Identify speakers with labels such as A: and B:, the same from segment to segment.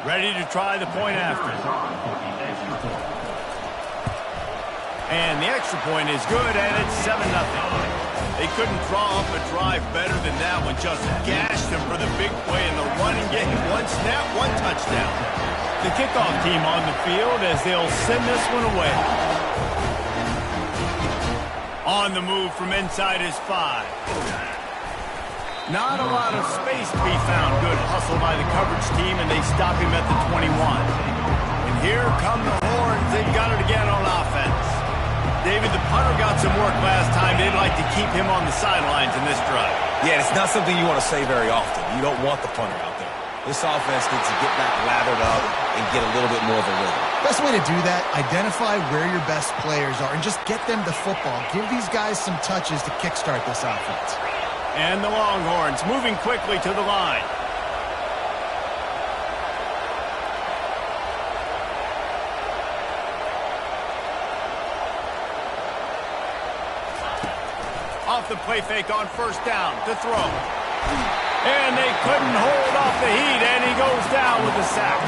A: Ready to try the point after. And the extra point is good, and it's 7-0. They couldn't draw up a drive better than that one. Just gashed them for the big play in the running game. One snap, one touchdown. The kickoff team on the field as they'll send this one away. On the move from inside his 5. Not a lot of space to be found. Good hustle by the coverage team, and they stop him at the 21. And here come the horns. They've got it again on offense. David, the punter got some work last time. They'd like to keep him on the sidelines in this drive.
B: Yeah, it's not something you want to say very often. You don't want the punter out there. This offense needs to get back lathered up and get a little bit more of a rhythm.
C: Best way to do that, identify where your best players are and just get them the football. Give these guys some touches to kickstart this offense.
A: And the Longhorns moving quickly to the line. Off the play fake on first down to throw. And they couldn't hold off the heat, and he goes down with a sack.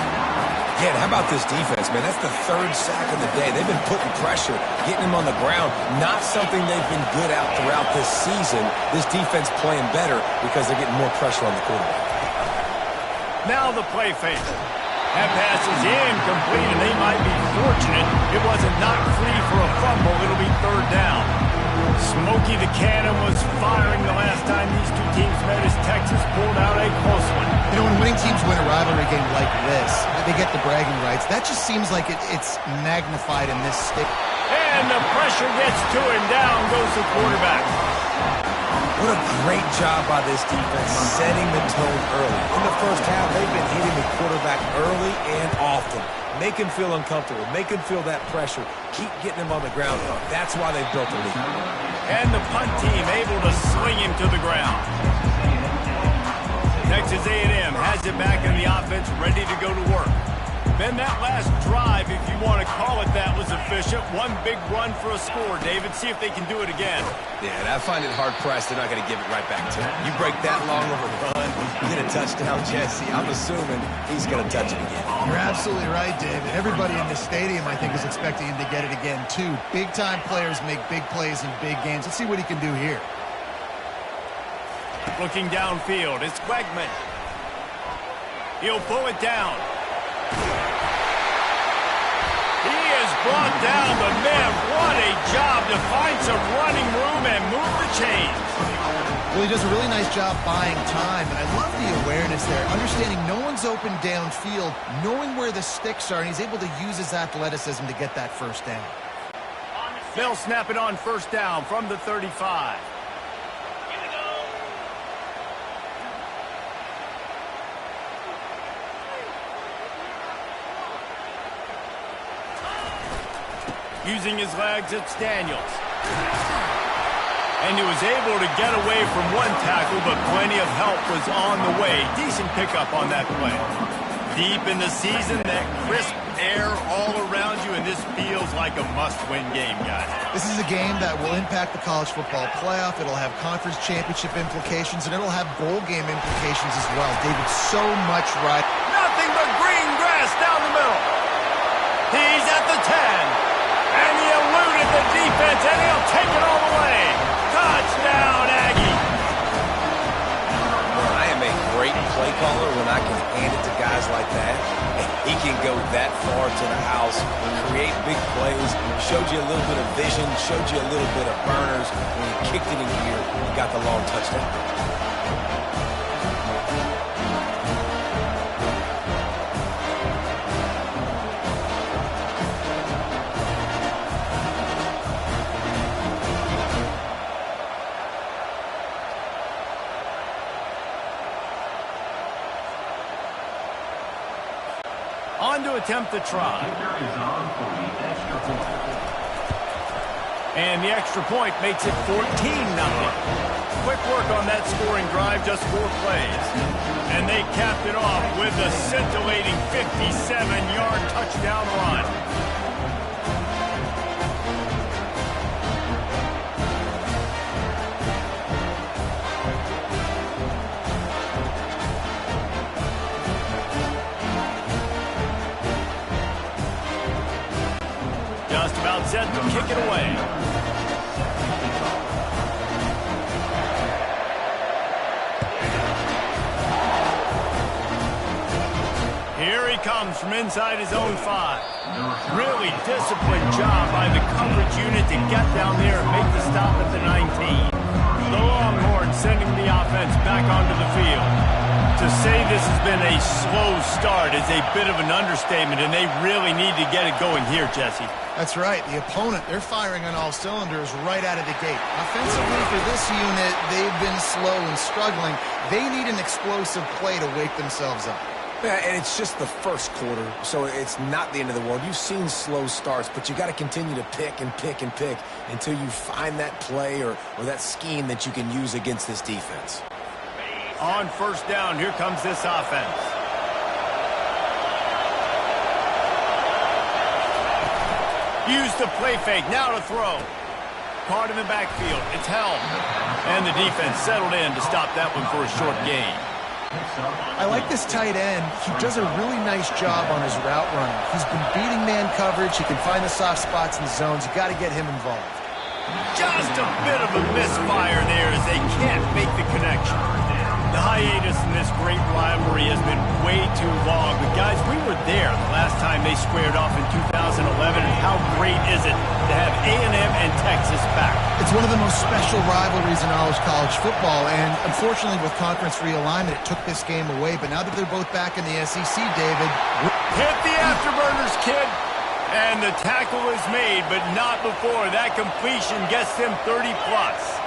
B: Yeah, how about this defense, man? That's the 3rd sack of the day. They've been putting pressure, getting him on the ground. Not something they've been good at throughout this season. This defense playing better because they're getting more pressure on the quarterback.
A: Now the play fake. That pass is incomplete, and they might be fortunate it wasn't knocked free for a fumble. It'll be 3rd down. Smokey the Cannon was firing the last time these two teams met as Texas pulled out a close one.
C: You know, when winning teams win a rivalry game like this, they get the bragging rights. That just seems like it's magnified in this state.
A: And the pressure gets to him. Down goes the quarterback.
B: What a great job by this defense setting the tone early. In the first half, they've been hitting the quarterback early and often. Make him feel uncomfortable. Make him feel that pressure. Keep getting him on the ground. That's why they've built a lead.
A: And the punt team able to sling him to the ground. Texas A&M has it back in the offense, ready to go to work. Then that last drive, if you want to call it that, was efficient. One big run for a score. David, see if they can do it again.
B: Yeah, and I find it hard-pressed they're not going to give it right back to him. You break that long of a run, get a touchdown, Jesse. I'm assuming he's going to touch it again.
C: You're absolutely right, David. Everybody in the stadium, I think, is expecting him to get it again, too. Big-time players make big plays in big games. Let's see what he can do here.
A: Looking downfield, it's Wegman. He'll pull it down. He is brought down, but man, what a job to find some running room and move the chains.
C: Well, he does a really nice job buying time, and I love the awareness there. Understanding no one's open downfield, knowing where the sticks are, and he's able to use his athleticism to get that first down.
A: They'll snap it on first down from the 35. Using his legs, it's Daniels. And he was able to get away from one tackle, but plenty of help was on the way. Decent pickup on that play. Deep in the season, that crisp air all around you, and this feels like a must-win game, guys.
C: This is a game that will impact the college football playoff. It'll have conference championship implications, and it'll have bowl game implications as well. David, so much right.
A: Nothing but green grass down the middle. He's at the 10. And he eluded the defense, and he'll take it all the way. Touchdown, Aggie.
B: Well, I am a great play caller when I can hand it to guys like that. And he can go that far to the house, create big plays, showed you a little bit of vision, showed you a little bit of burners. When he kicked it in gear, he got the long touchdown.
A: On to attempt the try. And the extra point makes it 14-0. Quick work on that scoring drive, just 4 plays. And they capped it off with a scintillating 57-yard touchdown run. comes from inside his own 5. Really disciplined job by the coverage unit to get down there and make the stop at the 19. The Longhorns sending the offense back onto the field. To say this has been a slow start is a bit of an understatement, and they really need to get it going here, Jesse.
C: That's right. The opponent, they're firing on all cylinders right out of the gate. Offensively for this unit, they've been slow and struggling. They need an explosive play to wake themselves up.
B: Yeah, and it's just the first quarter, so it's not the end of the world. You've seen slow starts, but you got to continue to pick and pick and pick until you find that play or that scheme that you can use against this defense.
A: On first down, here comes this offense. Use the play fake, now to throw. Caught in the backfield, it's held. And the defense settled in to stop that one for a short gain.
C: I like this tight end. He does a really nice job on his route running. He's been beating man coverage. He can find the soft spots in the zones. You got to get him involved.
A: Just a bit of a misfire there as they can't make the connection. The hiatus in this great rivalry has been way too long. But, guys, we were there the last time they squared off in 2011. And how great is it to have A&M and Texas back?
C: It's one of the most special rivalries in all of college football. And, unfortunately, with conference realignment, it took this game away. But now that they're both back in the SEC, David.
A: Hit the afterburners, kid. And the tackle is made, but not before that completion gets them 30-plus.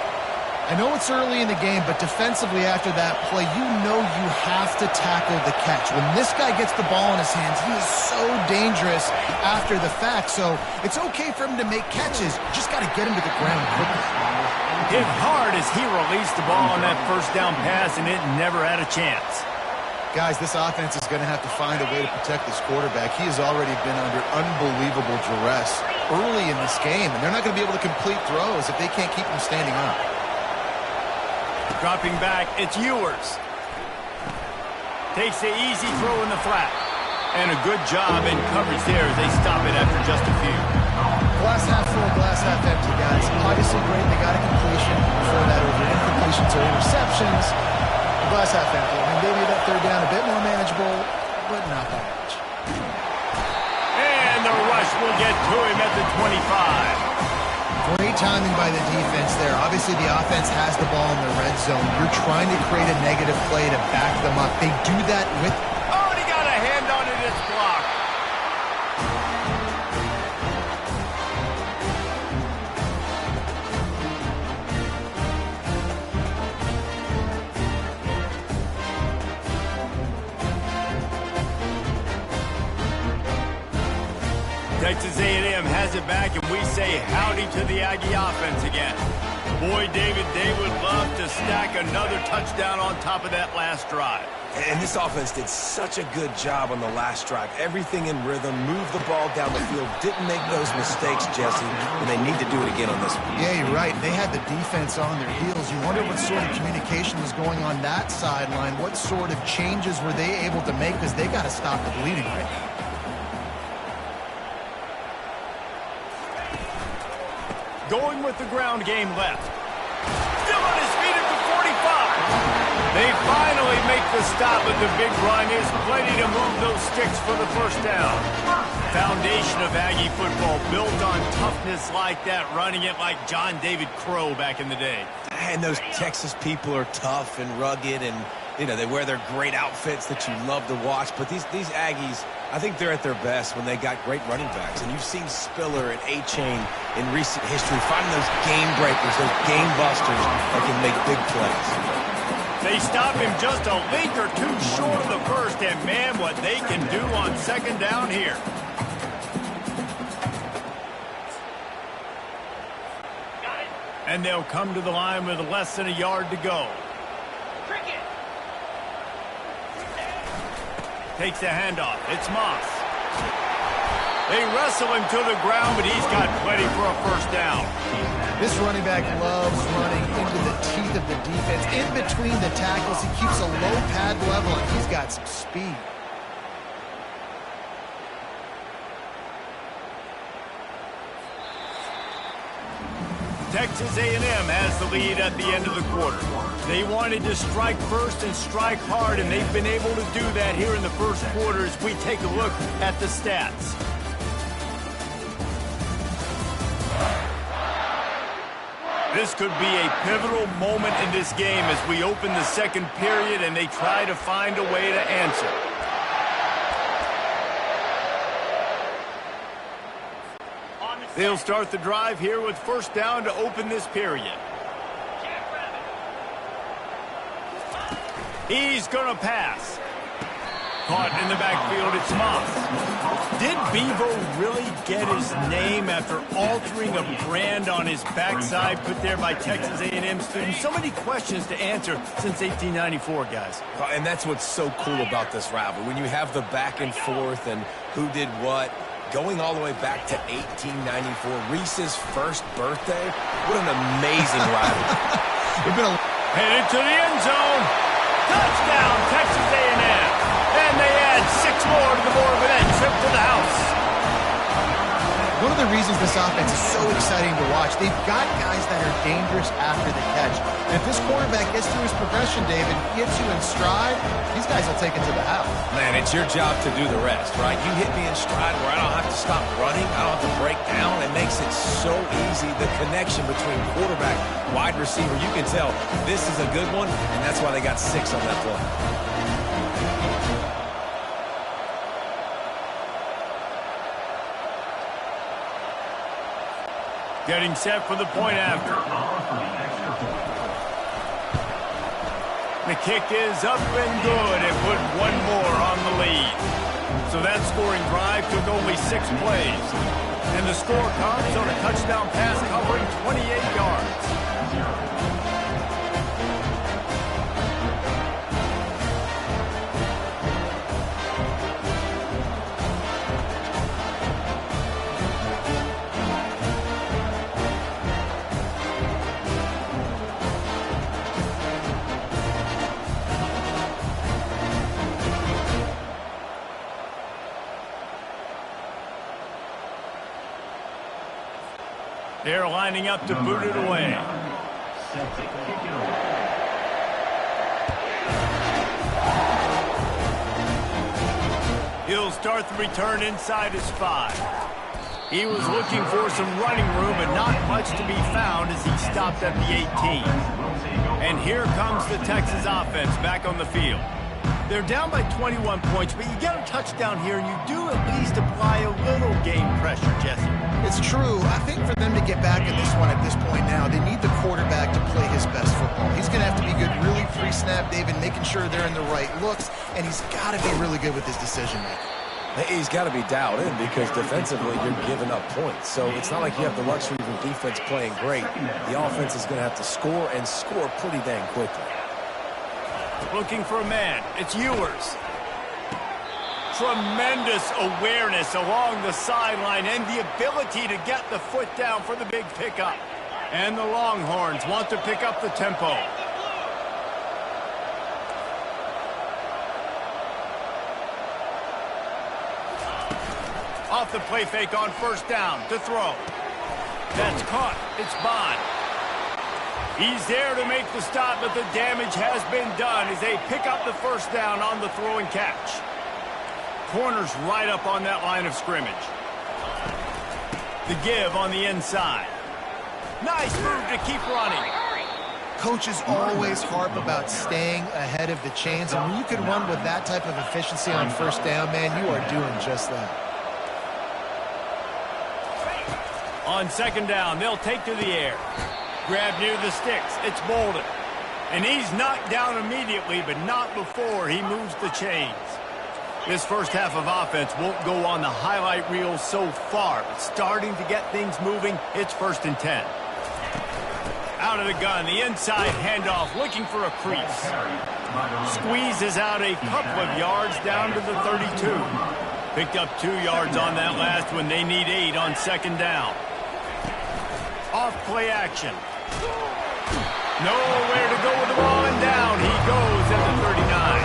C: I know it's early in the game, but defensively after that play, you know you have to tackle the catch. When this guy gets the ball in his hands, he is so dangerous after the fact. So it's okay for him to make catches. You just got to get him to the ground quickly.
A: Hit hard as he released the ball on that first down pass, and it never had a chance.
C: Guys, this offense is going to have to find a way to protect this quarterback. He has already been under unbelievable duress early in this game, and they're not going to be able to complete throws if they can't keep him standing up.
A: Dropping back, it's Ewers. Takes the easy throw in the flat. And a good job in coverage there as they stop it after just a few.
C: Glass half full, glass half empty, guys. Obviously great, they got a completion. Before that, over incompletions or interceptions. The glass half empty. I mean, they made that third down a bit more manageable, but not by much.
A: And the rush will get to him at the 25.
C: Great timing by the defense there. Obviously, the offense has the ball in the red zone. You're trying to create a negative play to back them up. They do that with...
A: Oh, and he got a hand on it. It's blocked. Texas A&M has it back, and we say howdy to the Aggie offense again. Boy, David, they would love to stack another touchdown on top of that last drive.
B: And this offense did such a good job on the last drive. Everything in rhythm, moved the ball down the field, didn't make those mistakes, Jesse, and they need to do it again on this one.
C: Yeah, you're right. They had the defense on their heels. You wonder what sort of communication was going on that sideline. What sort of changes were they able to make, because they got to stop the bleeding right now.
A: Going with the ground game left. Still on his feet at the 45. They finally make the stop, but the big run is plenty to move those sticks for the first down. Foundation of Aggie football built on toughness like that, running it like John David Crow back in the day.
B: And those Texas people are tough and rugged, and you know they wear their great outfits that you love to watch. But these Aggies, I think they're at their best when they got great running backs. And you've seen Spiller and A-Chain in recent history finding those game breakers, those game busters that can make big plays.
A: They stop him just a link or two short of the first, and man, what they can do on second down here. And they'll come to the line with less than a yard to go. Takes the handoff. It's Moss. They wrestle him to the ground, but he's got plenty for a first down.
C: This running back loves running into the teeth of the defense. In between the tackles, he keeps a low pad level, and he's got some speed.
A: Texas A&M has the lead at the end of the quarter. They wanted to strike first and strike hard, and they've been able to do that here in the first quarter as we take a look at the stats. This could be a pivotal moment in this game as we open the second period and they try to find a way to answer. They'll start the drive here with first down to open this period. He's going to pass. Caught in the backfield, it's Moss. Did Bevo really get his name after altering a brand on his backside put there by Texas A&M students? So many questions to answer since 1894, guys.
B: And that's what's so cool about this rivalry. When you have the back and forth and who did what, going all the way back to 1894, Reese's first birthday. What an amazing rivalry.
A: Headed to the end zone. Touchdown, Texas A&M. And they add 6 more to the board with that trip to the house.
C: One of the reasons this offense is so exciting to watch, they've got guys that are dangerous after the catch. And if this quarterback gets through his progression, David, gets you in stride, these guys will take it to the house.
B: Man, it's your job to do the rest, right? You hit me in stride where I don't have to stop running. I don't have to break down. It makes it so easy. The connection between quarterback, wide receiver, you can tell this is a good one, and that's why they got 6 on that play.
A: Getting set for the point after. The kick is up and good and put 1 more on the lead. So that scoring drive took only 6 plays. And the score comes on a touchdown pass covering 28 yards. They're lining up to boot it away. He'll start the return inside his 5. He was looking for some running room, but not much to be found as he stopped at the 18. And here comes the Texas offense back on the field. They're down by 21 points, but you get a touchdown here, and you do at least apply a little game pressure, Jesse.
C: It's true. I think for them to get back in this one at this point now, they need the quarterback to play his best football. He's going to have to be good really pre-snap, David, making sure they're in the right looks, and he's got to be really good with his decision-making.
B: He's got to be dialed in because defensively you're giving up points. So it's not like you have the luxury of the defense playing great. The offense is going to have to score and score pretty dang quickly.
A: Looking for a man. It's Ewers. Tremendous awareness along the sideline and the ability to get the foot down for the big pickup. And the Longhorns want to pick up the tempo. Off the play fake on first down to throw. That's caught. It's Bond. He's there to make the stop, but the damage has been done as they pick up the first down on the throw and catch. Corners right up on that line of scrimmage. The give on the inside. Nice move to keep running.
C: Coaches always harp about staying ahead of the chains, and when you can run with that type of efficiency on first down, man, you are doing just that.
A: On second down, they'll take to the air. Grab near the sticks. It's Bolden. And he's knocked down immediately, but not before he moves the chains. This first half of offense won't go on the highlight reel so far, but starting to get things moving, it's 1st and 10. Out of the gun, the inside handoff, looking for a crease. Squeezes out a couple of yards down to the 32. Picked up 2 yards on that last one. They need 8 on second down. Off play action. Nowhere to go with the ball, and down he goes at the 39.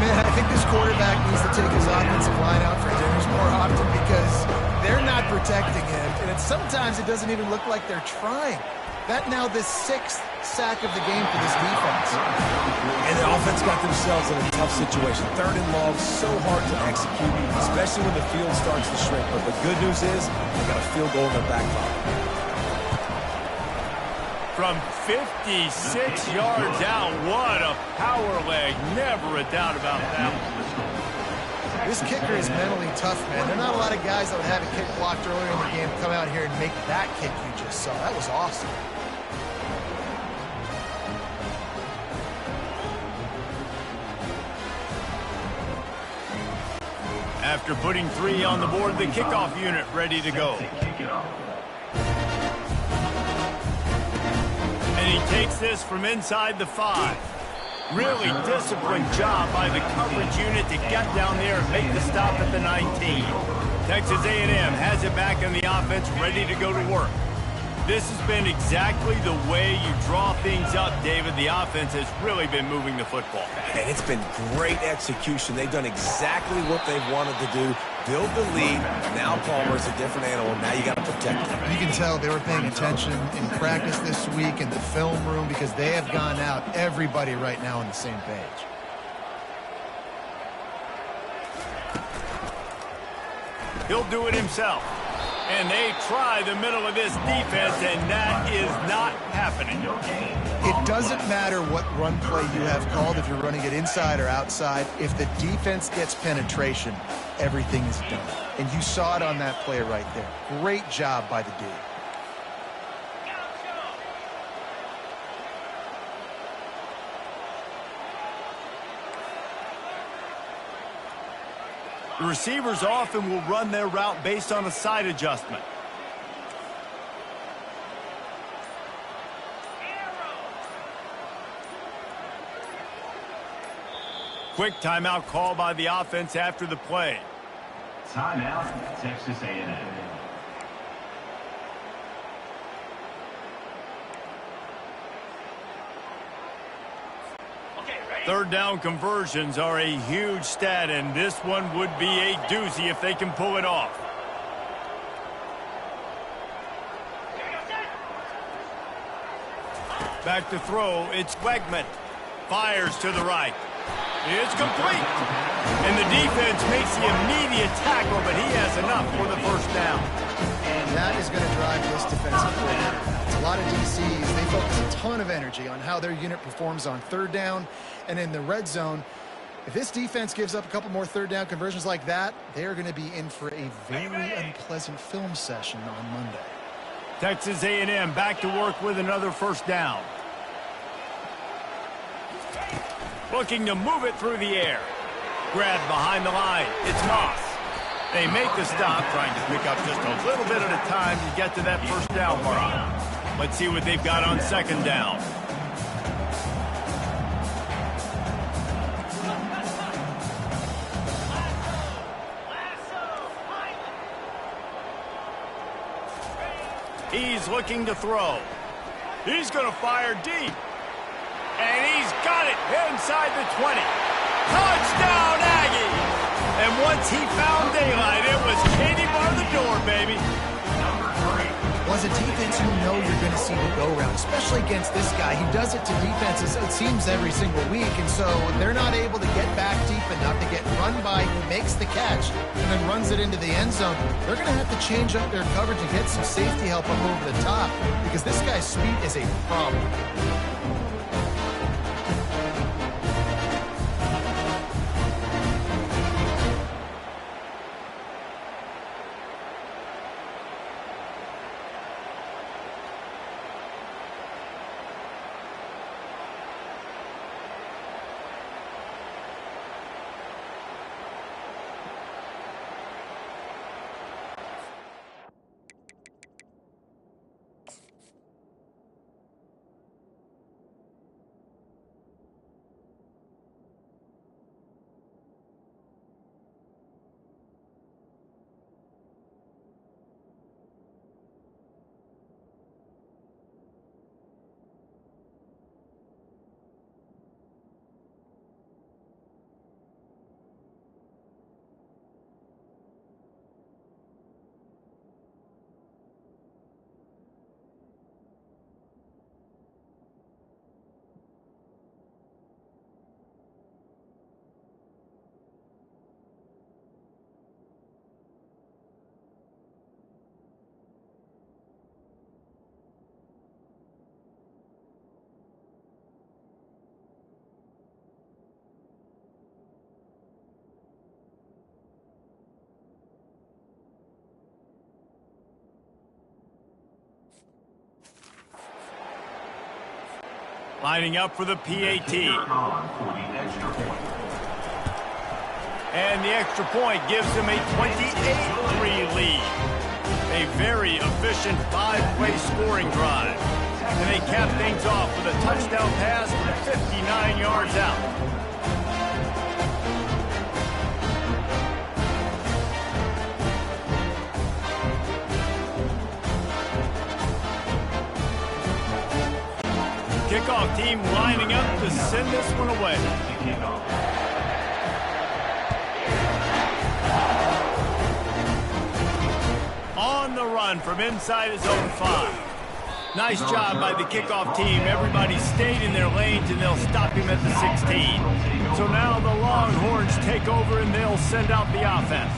C: Man, I think this quarterback needs to take his offensive line out for dinners more often because They're not protecting him, and sometimes it doesn't even look like they're trying. That now the 6th sack of the game for this defense.
B: And the offense got themselves in a tough situation. 3rd and long, so hard to execute, especially when the field starts to shrink. But the good news is they got a field goal in their back pocket.
A: From 56 yards out, what a power leg. Never a doubt about that.
C: This kicker is mentally tough, man. There are not a lot of guys that would have a kick blocked earlier in the game come out here and make that kick you just saw. That was awesome.
A: After putting 3 on the board, the kickoff unit ready to go. And he takes this from inside the 5. Really disciplined job by the coverage unit to get down there and make the stop at the 19. Texas A&M has it back in the offense, ready to go to work. This has been exactly the way you draw things up, David. The offense has really been moving the football.
B: And it's been great execution. They've done exactly what they've wanted to do. Build the lead. Now Palmer's a different animal. Now you got to protect him.
C: You can tell they were paying attention in practice this week in the film room because they have gone out, everybody right now on the same page.
A: He'll do it himself. And they try the middle of this defense, and that is not happening.
C: It doesn't matter what run play you have called, if you're running it inside or outside. If the defense gets penetration, everything is done. And you saw it on that play right there. Great job by the D.
A: The receivers often will run their route based on a side adjustment. Quick timeout call by the offense after the play.
D: Timeout, Texas A&M.
A: Third down conversions are a huge stat, and this one would be a doozy if they can pull it off. Back to throw, it's Wegman. Fires to the right. It's complete. And the defense makes the immediate tackle, but he has enough for the first down.
C: And that is going to drive this defensive coordinator. It's a lot of DCs. They focus a ton of energy on how their unit performs on third down and in the red zone. If this defense gives up a couple more third down conversions like that, they are going to be in for a very unpleasant film session on Monday.
A: Texas A&M back to work with another first down. Looking to move it through the air. Grabbed behind the line. It's Moss. They make the stop, trying to pick up just a little bit at a time to get to that first down mark. Let's see what they've got on second down. He's looking to throw. He's going to fire deep. And he's got it inside the 20. Touchdown, Aggies! And once he found daylight, it was Katie bar the door, baby.
C: Well, as a defense, you know you're going to see the go-round, especially against this guy. He does it to defenses, it seems, every single week. And so they're not able to get back deep enough to get run by. He makes the catch and then runs it into the end zone. They're going to have to change up their coverage and get some safety help up over the top because this guy's speed is a problem.
A: Lining up for the PAT. And the extra point gives them a 28-3 lead. A very efficient 5-play scoring drive. And they cap things off with a touchdown pass from 59 yards out. Kickoff team lining up to send this one away. On the run from inside his own 5. Nice job by the kickoff team. Everybody stayed in their lanes, and they'll stop him at the 16. So now the Longhorns take over, and they'll send out the offense.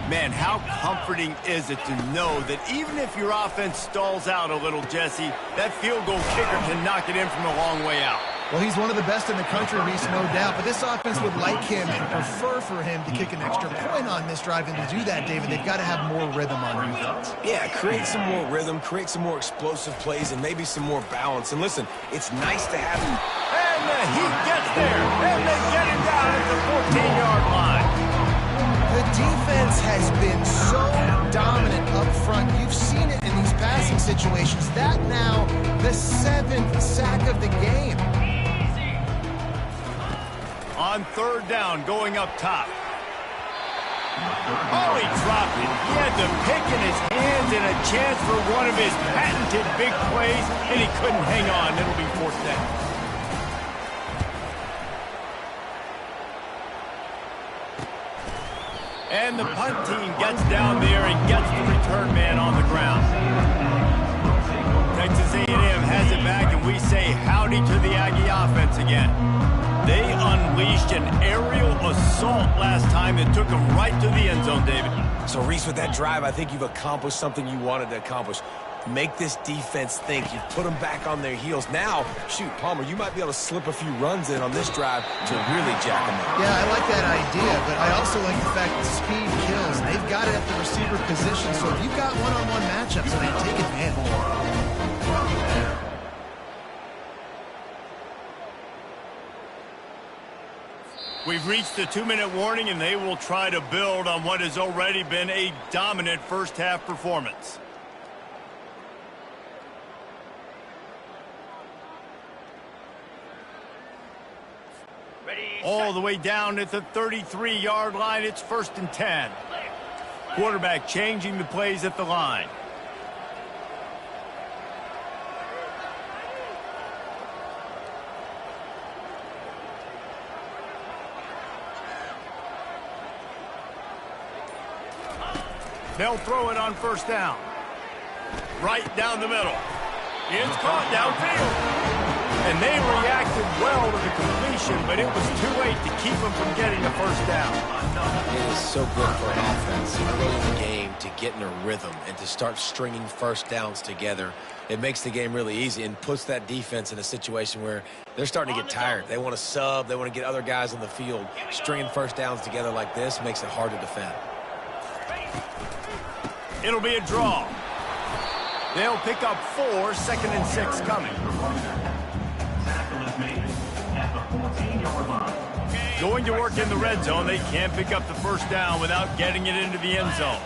A: Man, how comforting is it to know that even if your offense stalls out a little, Jesse, that field goal kicker can knock it in from a long way out.
C: Well, he's one of the best in the country, Reese, no doubt. But this offense would like him and prefer for him to kick an extra point on this drive. And to do that, David, they've got to have more rhythm on defense.
B: Yeah, create some more rhythm, create some more explosive plays, and maybe some more balance. And listen, it's nice to have him.
A: And he gets there, and they get him down at the 14-yard line.
C: The defense has been so dominant up front. You've seen it in these passing situations. That now, the 7th sack of the game.
A: On third down, going up top. Oh, he dropped it. He had the pick in his hands and a chance for one of his patented big plays, and he couldn't hang on. It'll be 4th down. And the punt team gets down there and gets the return man on the ground. Texas A&M has it back, and we say howdy to the Aggie offense again. They unleashed an aerial assault last time that took them right to the end zone, David.
B: So, Reese, with that drive, I think you've accomplished something you wanted to accomplish. Make this defense think. You've put them back on their heels. Now, shoot, Palmer, you might be able to slip a few runs in on this drive to really jack them up.
C: Yeah, I like that idea, but I also like the fact that speed kills. They've got it at the receiver position, so if you've got one-on-one matchups, man, take advantage.
A: We've reached the 2-minute warning, and they will try to build on what has already been a dominant first-half performance. All the way down at the 33-yard line, it's 1st and 10. Quarterback changing the plays at the line. They'll throw it on 1st down. Right down the middle. It's caught downfield. And they reacted well to the completion, but it was too late to keep them from getting the 1st down.
E: It is so good for an offense early in the game to get in a rhythm and to start stringing 1st downs together. It makes the game really easy and puts that defense in a situation where they're starting to get tired. They want to sub. They want to get other guys on the field. Stringing 1st downs together like this makes it hard to defend.
A: It'll be a draw. They'll pick up 4, 2nd and 6 coming. Going to work in the red zone. They can't pick up the 1st down without getting it into the end zone.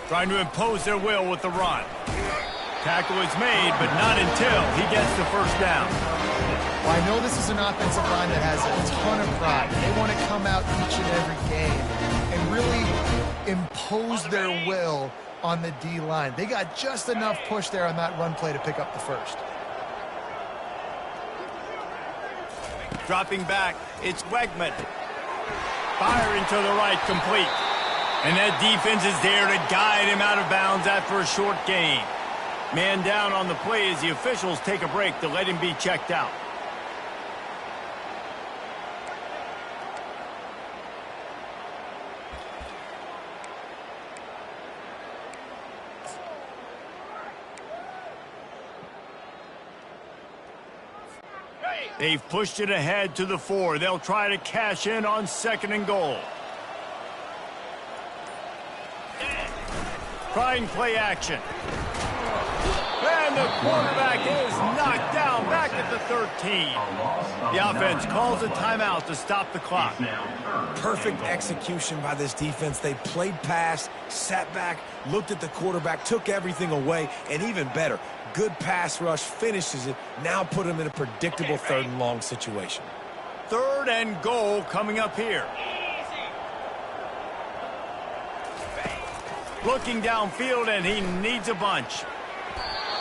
A: Trying to impose their will with the run. Tackle is made, but not until he gets the 1st down.
C: Well, I know this is an offensive line that has a ton of pride. They want to come out each and every game and really impose their will on the D-line. They got just enough push there on that run play to pick up the 1st.
A: Dropping back, it's Wegman. Firing to the right, complete. And that defense is there to guide him out of bounds after a short gain. Man down on the play as the officials take a break to let him be checked out. They've pushed it ahead to the 4. They'll try to cash in on 2nd and goal. Trying play action. And the quarterback is knocked down back at the 13. The offense calls a timeout to stop the clock.
B: Perfect execution by this defense. They played pass, sat back, looked at the quarterback, took everything away, and even better, good pass rush, finishes it, now put him in a predictable 3rd and long situation.
A: 3rd and goal coming up here. Looking downfield, and he needs a bunch.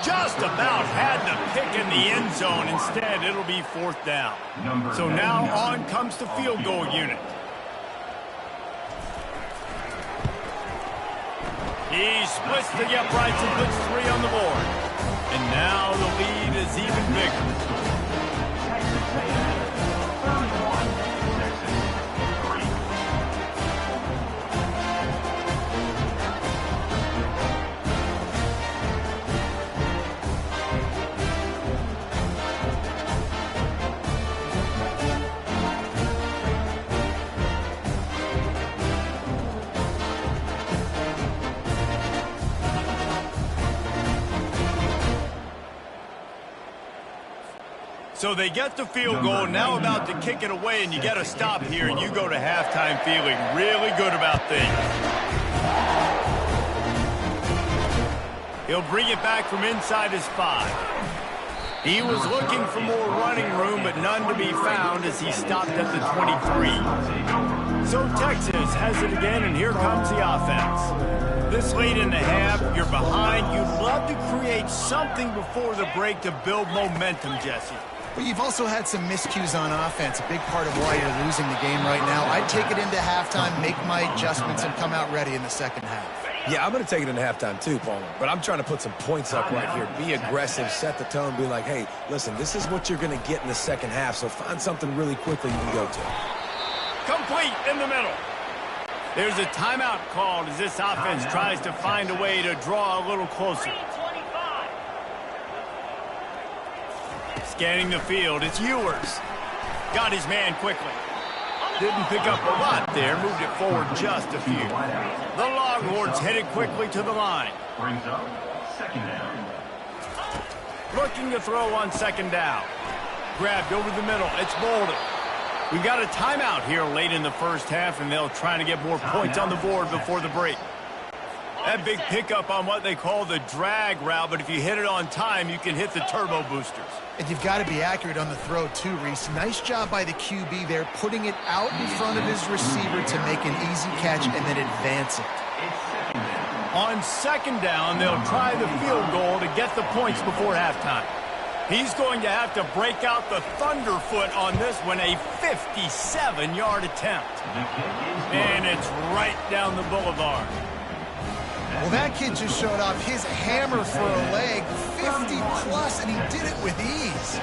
A: Just about had the pick in the end zone. Instead, it'll be 4th down. So now on comes the field goal unit. He splits the uprights and puts 3 on the board. And now the lead is even bigger. So they get the field goal, now about to kick it away, and you got to stop here, and you go to halftime feeling really good about things. He'll bring it back from inside his 5. He was looking for more running room, but none to be found as he stopped at the 23. So Texas has it again, and here comes the offense. This late in the half, you're behind. You'd love to create something before the break to build momentum, Jesse.
C: But you've also had some miscues on offense, a big part of why you're losing the game right now. I'd take it into halftime, make my adjustments, and come out ready in the 2nd half.
B: Yeah, I'm going to take it into halftime too, Palmer. But I'm trying to put some points up right here. Be aggressive, set the tone, be like, hey, listen, this is what you're going to get in the 2nd half, so find something really quickly you can go to.
A: Complete in the middle. There's a timeout called as this offense tries to find a way to draw a little closer. Scanning the field, it's Ewers. Got his man quickly. Didn't pick up a lot there, moved it forward just a few. The Longhorns headed quickly to the line.
D: Brings up 2nd down.
A: Looking to throw on 2nd down. Grabbed over the middle, it's Bolden. We've got a timeout here late in the 1st half, and they'll try to get more points on the board before the break. That big pickup on what they call the drag route, but if you hit it on time, you can hit the turbo boosters.
C: And you've got to be accurate on the throw, too, Reese. Nice job by the QB there, putting it out in front of his receiver to make an easy catch and then advance it.
A: On 2nd down, they'll try the field goal to get the points before halftime. He's going to have to break out the thunderfoot on this one, a 57-yard attempt. And it's right down the boulevard.
C: Well, that kid just showed off his hammer for a leg, 50-plus, and he did it with ease.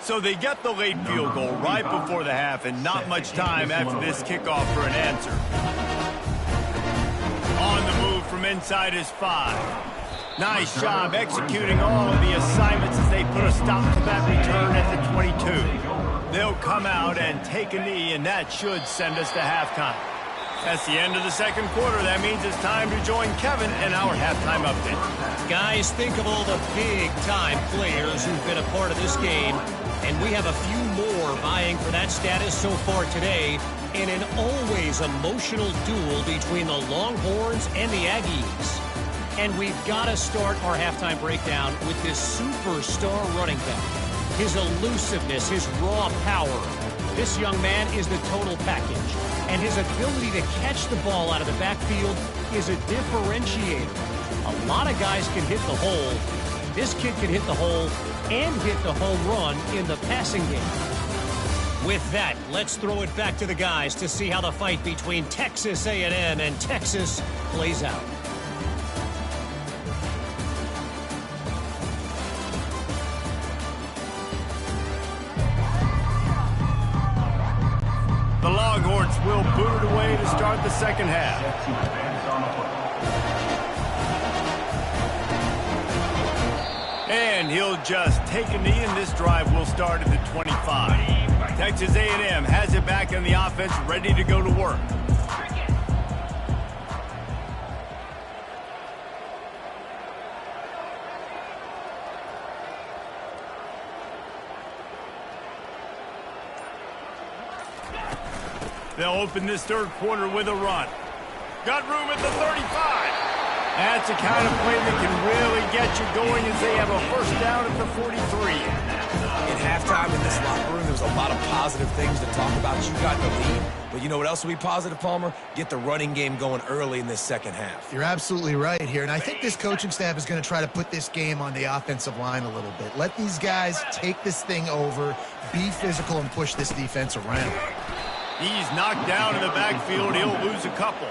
A: So they get the late field goal right before the half, and not much time after this kickoff for an answer. On the move from inside his 5. Nice job executing all of the assignments as they put a stop to that return at the 22. They'll come out and take a knee, and that should send us to halftime. That's the end of the 2nd quarter. That means it's time to join Kevin in our halftime update.
F: Guys, think of all the big-time players who've been a part of this game, and we have a few more vying for that status so far today in an always emotional duel between the Longhorns and the Aggies. And we've got to start our halftime breakdown with this superstar running back. His elusiveness, his raw power. This young man is the total package, and his ability to catch the ball out of the backfield is a differentiator. A lot of guys can hit the hole. This kid can hit the hole and hit the home run in the passing game. With that, let's throw it back to the guys to see how the fight between Texas A&M and Texas plays out.
A: will boot it away to start the second half.
D: Set to advance on the football.
A: And he'll just take a knee, and this drive will start at the 25. Texas A&M has it back in the offense, ready to go to work. They'll open this third quarter with a run. Got room at the 35. That's the kind of play that can really get you going as they have a first down at the 43.
B: In halftime in this locker room, there was a lot of positive things to talk about. You got the lead, but you know what else will be positive, Palmer? Get the running game going early in this second half.
C: You're absolutely right here, and I think this coaching staff is going to try to put this game on the offensive line a little bit. Let these guys take this thing over, be physical, and push this defense around.
A: He's knocked down in the backfield. He'll lose a couple.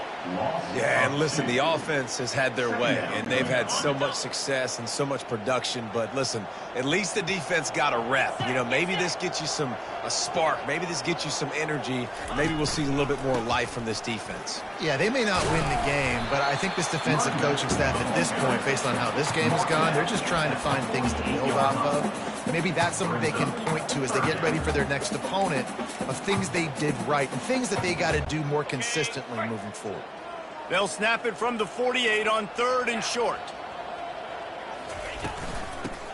B: Yeah, and listen, the offense has had their way, and they've had so much success and so much production. But listen, at least the defense got a rep. You know, maybe this gets you a spark. Maybe this gets you some energy. Maybe we'll see a little bit more life from this defense.
C: Yeah, they may not win the game, but I think this defensive coaching staff at this point, based on how this game has gone, they're just trying to find things to build off of. Maybe that's something they can point to as they get ready for their next opponent, of things they did right and things that they got to do more consistently moving forward.
A: They'll snap it from the 48 on 3rd and short.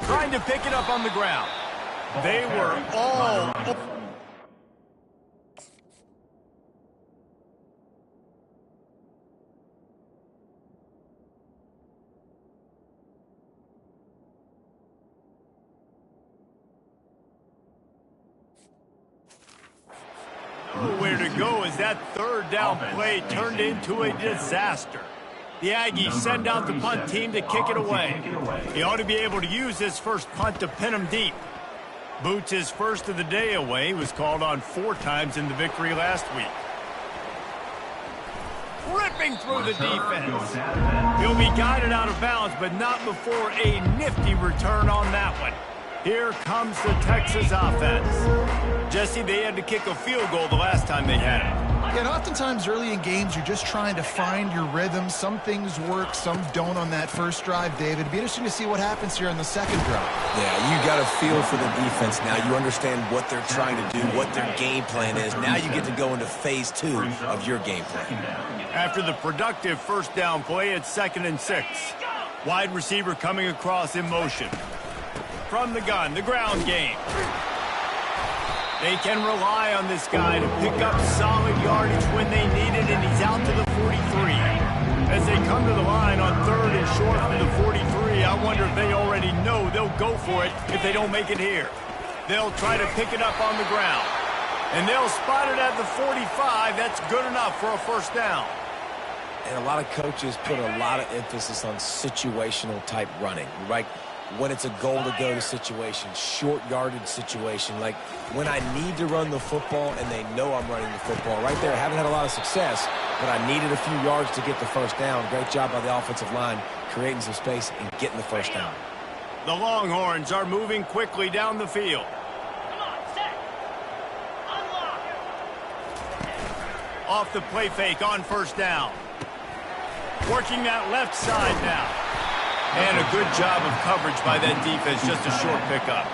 A: Trying to pick it up on the ground. They were all... Nowhere to go as that third down play turned into a disaster. The Aggies send out the punt team to kick it away. He ought to be able to use this first punt to pin him deep. Boots his first of the day away. He was called on 4 times in the victory last week. Ripping through the defense. He'll be guided out of bounds, but not before a nifty return on that one. Here comes the Texas offense. Jesse, they had to kick a field goal the last time they had it.
C: Yeah, and oftentimes early in games, you're just trying to find your rhythm. Some things work, some don't on that first drive, David. It'd be interesting to see what happens here on the second drive.
B: Yeah, you got a feel for the defense now. You understand what they're trying to do, what their game plan is. Now you get to go into phase 2 of your game plan.
A: After the productive first down play, it's 2nd and 6. Wide receiver coming across in motion. From the gun, the ground game. They can rely on this guy to pick up solid yardage when they need it, and he's out to the 43. As they come to the line on 3rd and short from the 43, I wonder if they already know they'll go for it if they don't make it here. They'll try to pick it up on the ground. And they'll spot it at the 45. That's good enough for a first down.
E: And a lot of coaches put a lot of emphasis on situational type running, right? When it's a goal-to-go situation, short yardage situation, like when I need to run the football and they know I'm running the football. Right there, I haven't had a lot of success, but I needed a few yards to get the first down. Great job by the offensive line, creating some space and getting the first down.
A: The Longhorns are moving quickly down the field. Off the play fake on first down. Working that left side now. And a good job of coverage by that defense, just a short pickup.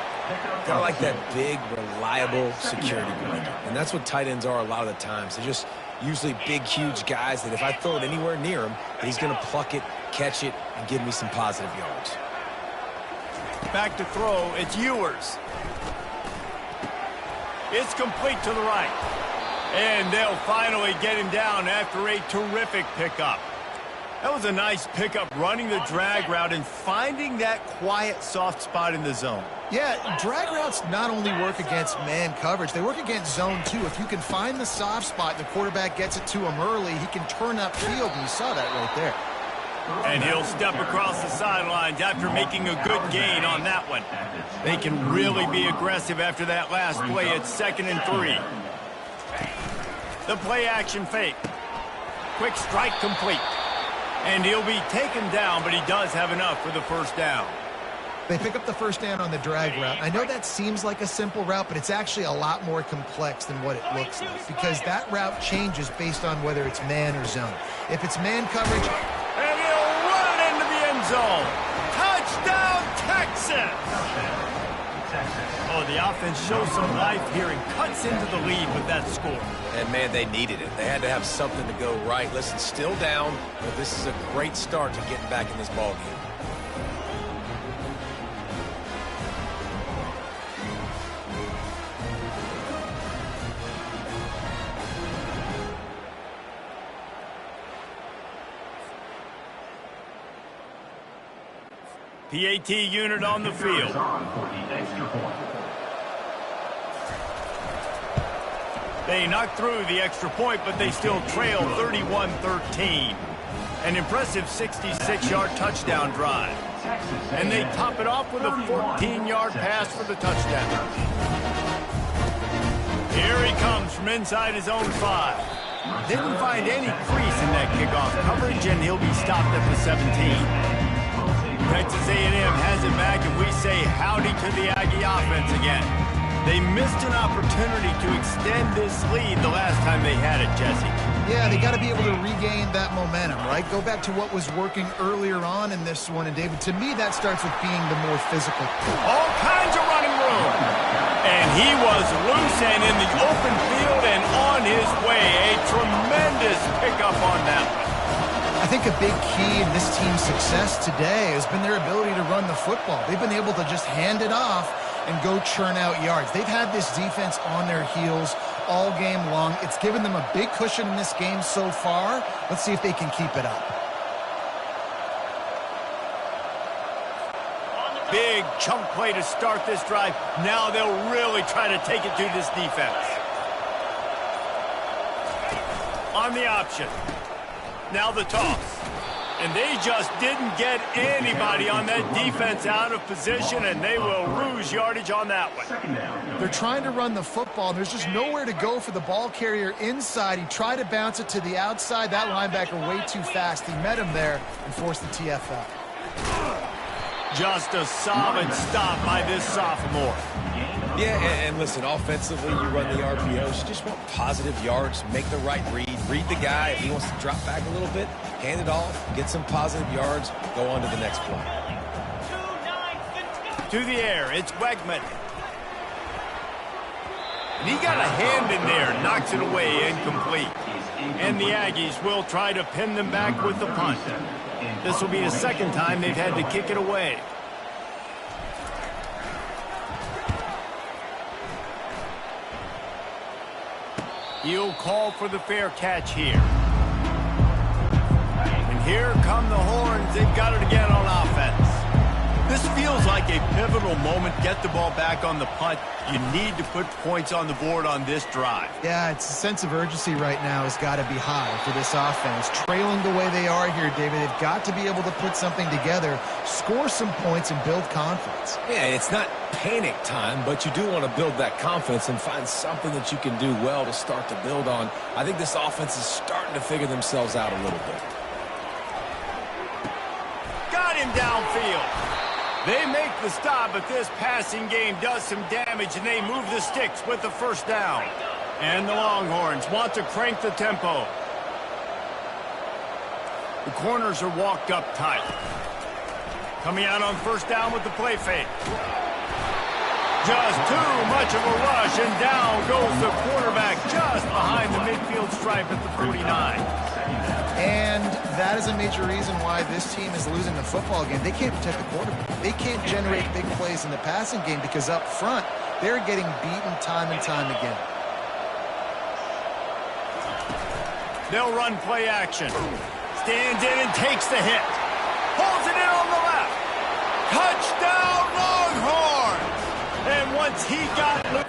E: Kind of like that big, reliable security blanket. And that's what tight ends are a lot of the times. They're just usually big, huge guys that if I throw it anywhere near him, he's going to pluck it, catch it, and give me some positive yards.
A: Back to throw, it's Ewers. It's complete to the right. And they'll finally get him down after a terrific pickup. That was a nice pickup, running the drag route and finding that quiet, soft spot in the zone.
C: Yeah, drag routes not only work against man coverage, they work against zone too. If you can find the soft spot and the quarterback gets it to him early, he can turn upfield, and you saw that right there.
A: And he'll step across the sidelines after making a good gain on that one. They can really be aggressive after that last play. It's 2nd and 3. The play action fake. Quick strike complete. And he'll be taken down, but he does have enough for the first down.
C: They pick up the first down on the drag route. I know that seems like a simple route, but it's actually a lot more complex than what it looks like because that route changes based on whether it's man or zone. If it's man coverage...
A: And he'll run it into the end zone. Touchdown, Texas! Oh, the offense shows some life here and cuts into the lead with that score.
E: And, man, they needed it. They had to have something to go right. Listen, still down, but this is a great start to getting back in this ballgame.
A: PAT unit on the field. They knocked through the extra point, but they still trail 31-13. An impressive 66-yard touchdown drive. And they top it off with a 14-yard pass for the touchdown. Here he comes from inside his own 5. Didn't find any crease in that kickoff coverage, and he'll be stopped at the 17. Texas A&M has it back, and we say howdy to the Aggie offense again. They missed an opportunity to extend this lead the last time they had it, Jesse.
C: Yeah, they got to be able to regain that momentum, right? Go back to what was working earlier on in this one. And, David, to me, that starts with being the more physical.
A: All kinds of running room. And he was loose and in the open field and on his way. A tremendous pickup on that one.
C: I think a big key in this team's success today has been their ability to run the football. They've been able to just hand it off and go churn out yards. They've had this defense on their heels all game long. It's given them a big cushion in this game so far. Let's see if they can keep it up.
A: Big chunk play to start this drive. Now they'll really try to take it to this defense. On the option. Now the toss. And they just didn't get anybody on that defense out of position, and they will lose yardage on that one.
C: They're trying to run the football. There's just nowhere to go for the ball carrier inside. He tried to bounce it to the outside. That linebacker way too fast. He met him there and forced the TFL.
A: Just a solid stop by this sophomore.
E: Yeah, and listen, offensively, you run the RPOs. You just want positive yards, make the right read the guy. If he wants to drop back a little bit, hand it off, get some positive yards, go on to the next play.
A: To the air, it's Wegman. And he got a hand in there, knocks it away, incomplete. And the Aggies will try to pin them back with the punt. This will be the second time they've had to kick it away. He'll call for the fair catch here. And here come the horns. They've got it again on offense. This feels like a pivotal moment. Get the ball back on the punt. You need to put points on the board on this drive.
C: Yeah, it's a sense of urgency right now has got to be high for this offense. Trailing the way they are here, David, they've got to be able to put something together, score some points, and build confidence.
E: Yeah, it's not panic time, but you do want to build that confidence and find something that you can do well to start to build on. I think this offense is starting to figure themselves out a little bit.
A: Got him downfield. They make the stop, but this passing game does some damage, and they move the sticks with the first down. And the Longhorns want to crank the tempo. The corners are walked up tight. Coming out on first down with the play fake. Just too much of a rush, and down goes the quarterback just behind the midfield stripe at the 49.
C: And that is a major reason why this team is losing the football game. They can't protect the quarterback. They can't generate big plays in the passing game because up front, they're getting beaten time and time again.
A: They'll run play action. Stands in and takes the hit. Pulls it in on the left. Touchdown, Longhorns! And once he got loose.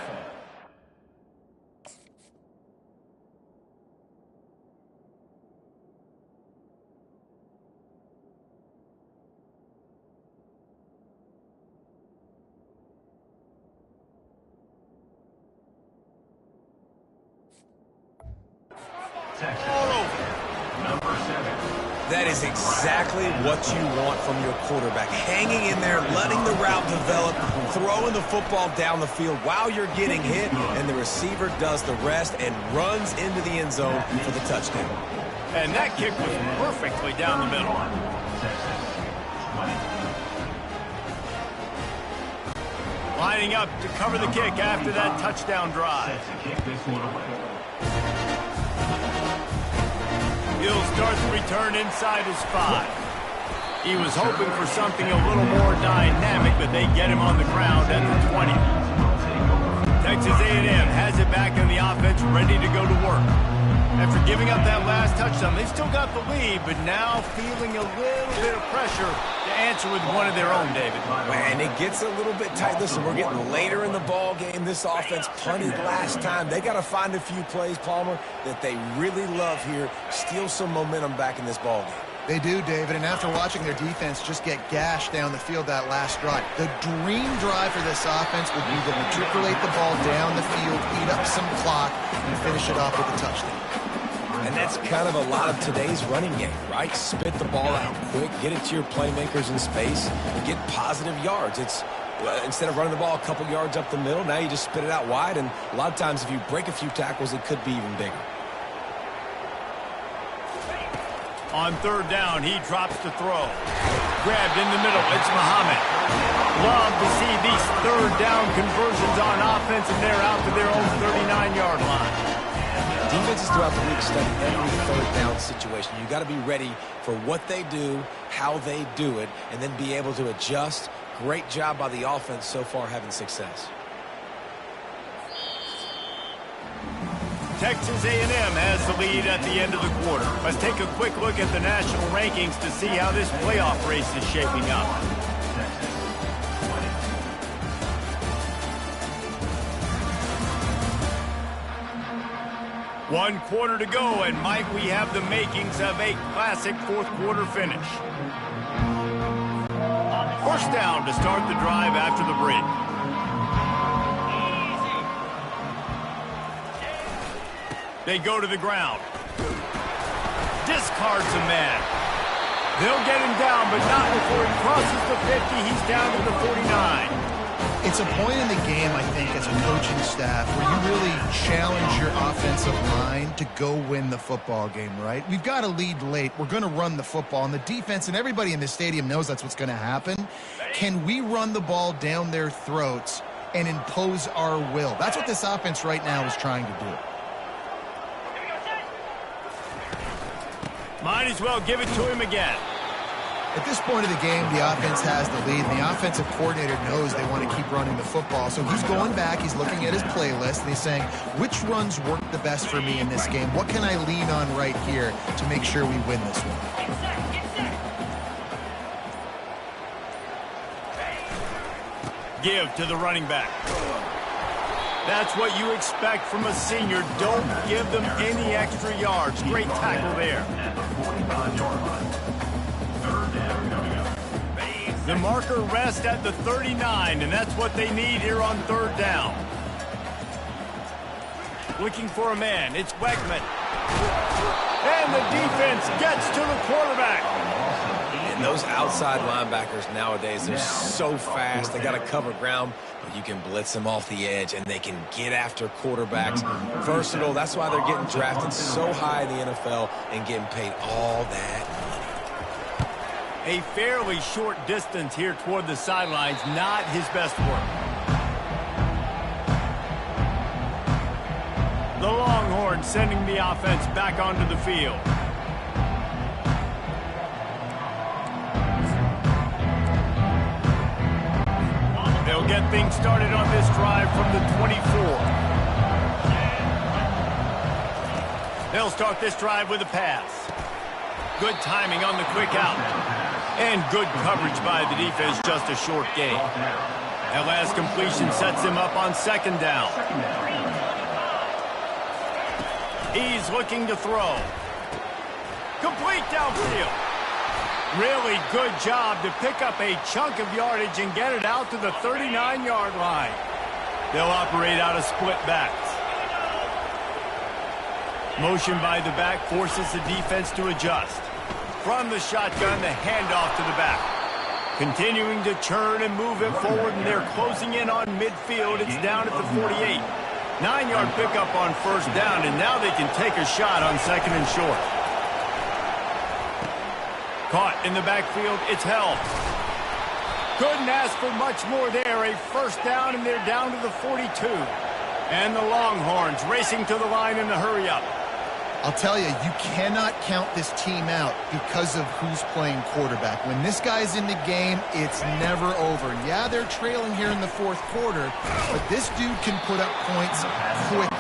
D: Texas. Number 7.
B: That is exactly what you want from your quarterback. Hanging in there, letting the route develop, throwing the football down the field while you're getting hit, and the receiver does the rest and runs into the end zone for the touchdown.
A: And that kick was perfectly down the middle. Lining up to cover the kick after that touchdown drive. He'll start the return inside his 5. He was hoping for something a little more dynamic, but they get him on the ground at the 20. Texas A&M has it back in the offense, ready to go to work. After giving up that last touchdown, they've still got the lead, but now feeling a little bit of pressure to answer with one of their own, David.
B: Man, it gets a little bit tight. Listen, we're getting later in the ball game. This offense punted last time. They got to find a few plays, Palmer, that they really love here. Steal some momentum back in this ball game.
C: They do, David, and after watching their defense just get gashed down the field that last drive, the dream drive for this offense would be to matriculate the ball down the field, eat up some clock, and finish it off with a touchdown.
B: And that's kind of a lot of today's running game, right? Spit the ball out quick, get it to your playmakers in space, and get positive yards. It's instead of running the ball a couple yards up the middle, now you just spit it out wide, and a lot of times if you break a few tackles, it could be even bigger.
A: On third down, he drops to throw. Grabbed in the middle, it's Muhammad. Love to see these third down conversions on offense, and they're out to their own 39-yard line.
B: Defenses throughout the league study every third down situation. You got to be ready for what they do, how they do it, and then be able to adjust. Great job by the offense so far having success.
A: Texas A&M has the lead at the end of the quarter. Let's take a quick look at the national rankings to see how this playoff race is shaping up. One quarter to go, and Mike, we have the makings of a classic fourth quarter finish. First down to start the drive after the break. They go to the ground. Discards a man. They'll get him down, but not before he crosses the 50. He's down to the 49.
C: It's a point in the game, I think, as a coaching staff where you really challenge your offensive line to go win the football game, right? We've got to lead late. We're going to run the football, and the defense and everybody in the stadium knows that's what's going to happen. Can we run the ball down their throats and impose our will? That's what this offense right now is trying to do.
A: Might as well give it to him again.
C: At this point of the game, the offense has the lead, and the offensive coordinator knows they want to keep running the football. So he's going back, he's looking at his playlist, and he's saying, which runs work the best for me in this game? What can I lean on right here to make sure we win this one?
A: Give to the running back. That's what you expect from a senior. Don't give them any extra yards. Great tackle there. The marker rests at the 39, and that's what they need here on third down. Looking for a man. It's Weckman. And the defense gets to the quarterback.
B: And those outside linebackers nowadays, they're so fast. They got to cover ground, but you can blitz them off the edge, and they can get after quarterbacks. Versatile. That's why they're getting drafted so high in the NFL and getting paid all that money.
A: A fairly short distance here toward the sidelines, not his best work. The Longhorns sending the offense back onto the field. They'll get things started on this drive from the 24. They'll start this drive with a pass. Good timing on the quick out. And good coverage by the defense, just a short gain. That last completion sets him up on second down. He's looking to throw. Complete downfield. Really good job to pick up a chunk of yardage and get it out to the 39-yard line. They'll operate out of split backs. Motion by the back forces the defense to adjust. From the shotgun, the handoff to the back. Continuing to churn and move it forward, and they're closing in on midfield. It's down at the 48. 9-yard pickup on first down, and now they can take a shot on second and short. Caught in the backfield, it's held. Couldn't ask for much more there. A first down, and they're down to the 42. And the Longhorns racing to the line in the hurry-up.
C: I'll tell you, you cannot count this team out because of who's playing quarterback. When this guy's in the game, it's never over. Yeah, they're trailing here in the fourth quarter, but this dude can put up points quickly.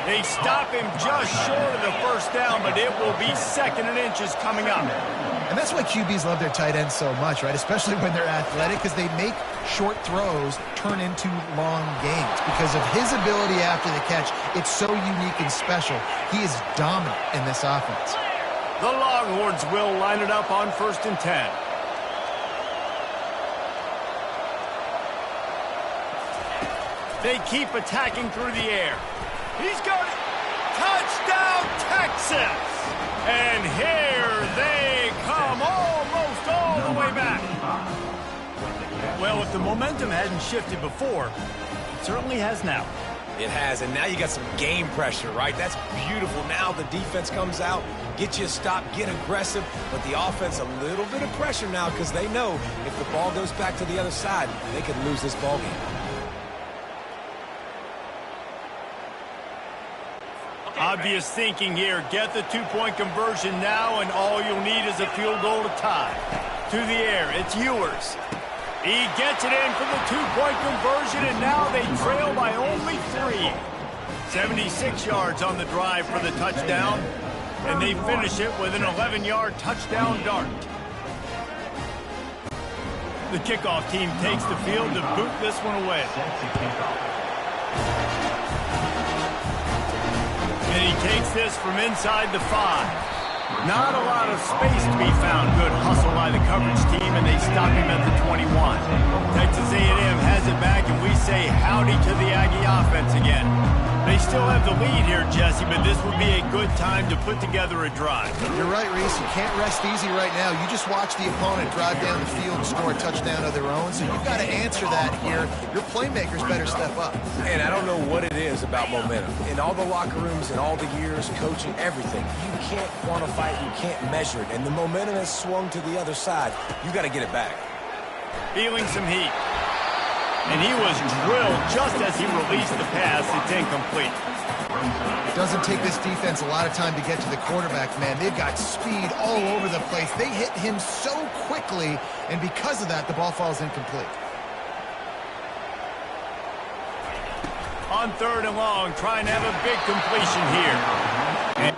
A: They stop him just short of the first down, but it will be second and inches coming up.
C: And that's why QBs love their tight ends so much, right? Especially when they're athletic, because they make short throws turn into long gains. Because of his ability after the catch, it's so unique and special. He is dominant in this offense.
A: The Longhorns will line it up on 1st and 10. They keep attacking through the air. He's got it. Touchdown, Texas! And here they come, almost all the way back. Well, if the momentum hadn't shifted before, it certainly has now.
E: It has, and now you got some game pressure, right? That's beautiful. Now the defense comes out, get you a stop, get aggressive, but the offense a little bit of pressure now because they know if the ball goes back to the other side, they could lose this ball game.
A: Obvious thinking here. Get the two-point conversion now, and all you'll need is a field goal to tie. To the air, it's Ewers. He gets it in for the two-point conversion, and now they trail by only 3. 76 yards on the drive for the touchdown, and they finish it with an 11-yard touchdown dart. The kickoff team takes the field to boot this one away. And he takes this from inside the 5. Not a lot of space to be found. Good hustle by the coverage team, and they stop him at the 21. Texas A&M has it back, and we say howdy to the Aggie offense again. They still have the lead here, Jesse, but this would be a good time to put together a drive.
C: You're right, Reese. You can't rest easy right now. You just watch the opponent drive down the field and score a touchdown of their own, so you've got to answer that here. Your playmakers better step up.
E: And I don't know what it is about momentum. In all the locker rooms, in all the years, coaching, everything, you can't quantify it, you can't measure it, and the momentum has swung to the other side. You got to get it back.
A: Feeling some heat. And he was drilled just as he released the pass. It's incomplete.
C: It doesn't take this defense a lot of time to get to the quarterback, man. They've got speed all over the place. They hit him so quickly, and because of that, the ball falls incomplete.
A: On 3rd and long, trying to have a big completion here. And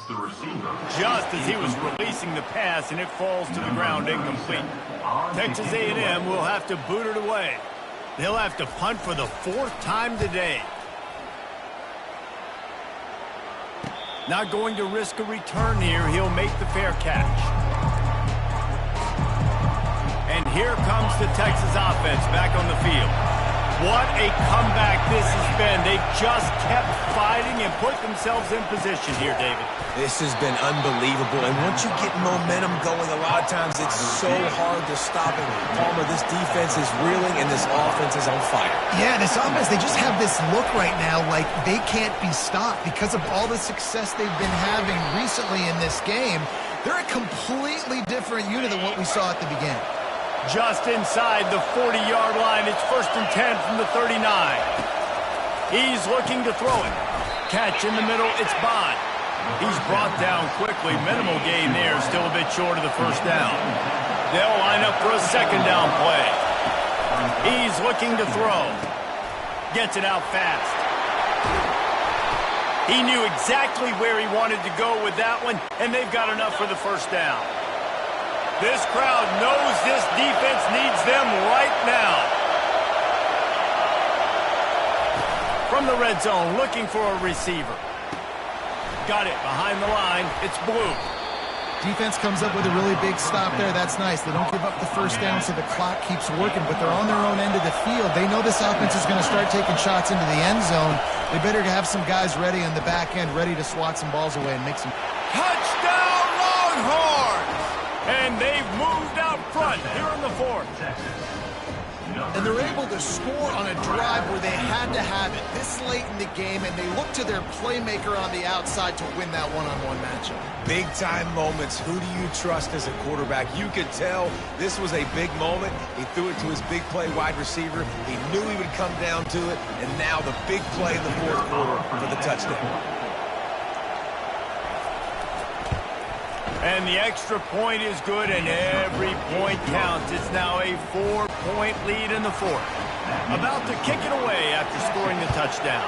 D: The receiver.
A: just as he was releasing the pass, and it falls to the ground incomplete. Texas A&M will have to boot it away. They'll have to punt for the 4th time today. Not going to risk a return here. He'll make the fair catch. And here comes the Texas offense back on the field. What a comeback this has been. They've just kept fighting and put themselves in position here, David.
E: This has been unbelievable, and once you get momentum going, a lot of times it's so hard to stop it. Palmer, this defense is reeling, and this offense is on fire.
C: Yeah, this offense, they just have this look right now like they can't be stopped because of all the success they've been having recently in this game. They're a completely different unit than what we saw at the beginning.
A: Just inside the 40-yard line. It's 1st and 10 from the 39. He's looking to throw it. Catch in the middle. It's Bond. He's brought down quickly. Minimal gain there. Still a bit short of the first down. They'll line up for a 2nd down play. He's looking to throw. Gets it out fast. He knew exactly where he wanted to go with that one, and they've got enough for the first down. This crowd knows this defense needs them right now. From the red zone, looking for a receiver. Got it behind the line. It's Blue.
C: Defense comes up with a really big stop there. That's nice. They don't give up the first down, so the clock keeps working, but they're on their own end of the field. They know this offense is going to start taking shots into the end zone. They better have some guys ready on the back end, ready to swat some balls away and make some...
A: Touchdown, Longhorns! And they've moved out front here in the fourth.
C: And they're able to score on a drive where they had to have it this late in the game, and they look to their playmaker on the outside to win that one-on-one matchup.
B: Big-time moments. Who do you trust as a quarterback? You could tell this was a big moment. He threw it to his big play wide receiver. He knew he would come down to it, and now the big play in the fourth quarter for the touchdown.
A: And the extra point is good, and every point counts. It's now a 4-point lead in the fourth. About to kick it away after scoring the touchdown.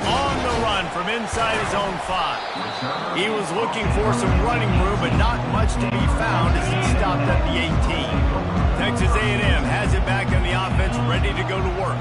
A: On the run from inside his own 5. He was looking for some running room, but not much to be found as he stopped at the 18. Texas A&M has it back in the offense, ready to go to work.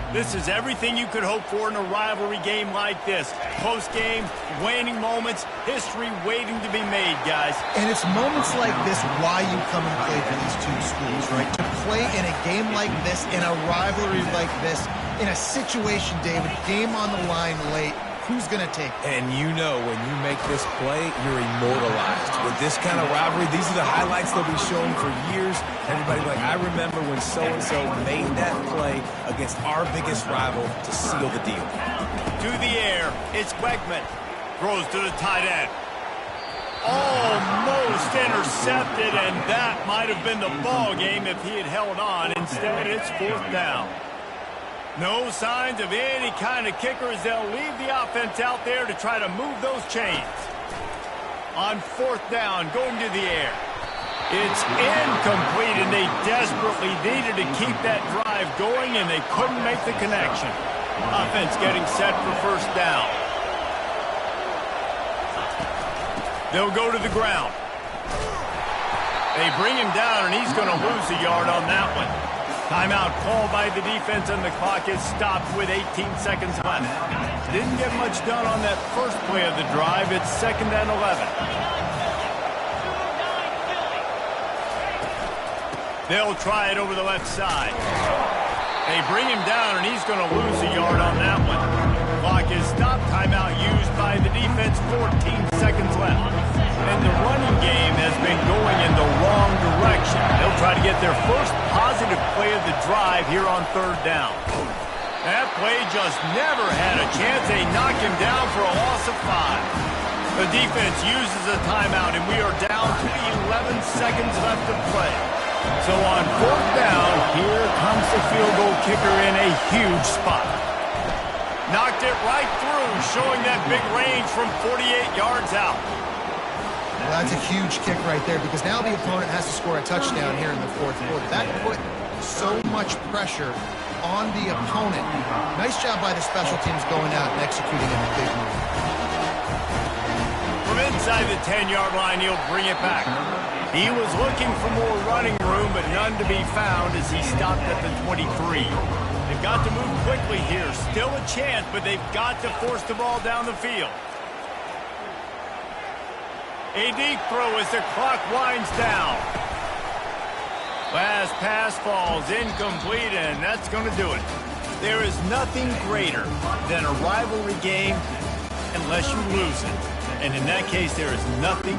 A: This is everything you could hope for in a rivalry game like this. Close game, waning moments, history waiting to be made, guys.
C: And it's moments like this why you come and play for these two schools, right? To play in a game like this, in a rivalry like this, in a situation, David, game on the line late, who's going to take it?
B: And you know when you make this play, you're immortalized. With this kind of rivalry, these are the highlights they'll be showing for years. Everybody like, I remember when so-and-so made that play against our biggest rival to seal the deal.
A: To the air, it's Weigman. Throws to the tight end. Almost intercepted, and that might have been the ball game if he had held on. Instead, it's fourth down. No signs of any kind of kickers. They'll leave the offense out there to try to move those chains. On fourth down, going to the air. It's incomplete, and they desperately needed to keep that drive going, and they couldn't make the connection. Offense getting set for first down. They'll go to the ground. They bring him down, and he's going to lose a yard on that one. Timeout called by the defense, and the clock is stopped with 18 seconds left. Didn't get much done on that first play of the drive. It's 2nd and 11. They'll try it over the left side. They bring him down, and he's going to lose a yard on that one. Clock is stopped. Timeout used by the defense. 14 seconds left. And the running game has been going in the wrong direction. They'll try to get their first positive play of the drive here on third down. That play just never had a chance. They knock him down for a loss of 5. The defense uses a timeout, and we are down to 11 seconds left to play. So on fourth down, here comes the field goal kicker in a huge spot. Knocked it right through, showing that big range from 48 yards out.
C: Well, that's a huge kick right there because now the opponent has to score a touchdown here in the fourth quarter. That put so much pressure on the opponent. Nice job by the special teams going out and executing in a big move.
A: From inside the 10-yard line, he'll bring it back. He was looking for more running room, but none to be found as he stopped at the 23. They've got to move quickly here. Still a chance, but they've got to force the ball down the field. A deep throw as the clock winds down. Last pass falls incomplete, and that's going to do it. There is nothing greater than a rivalry game unless you lose it. And in that case, there is nothing.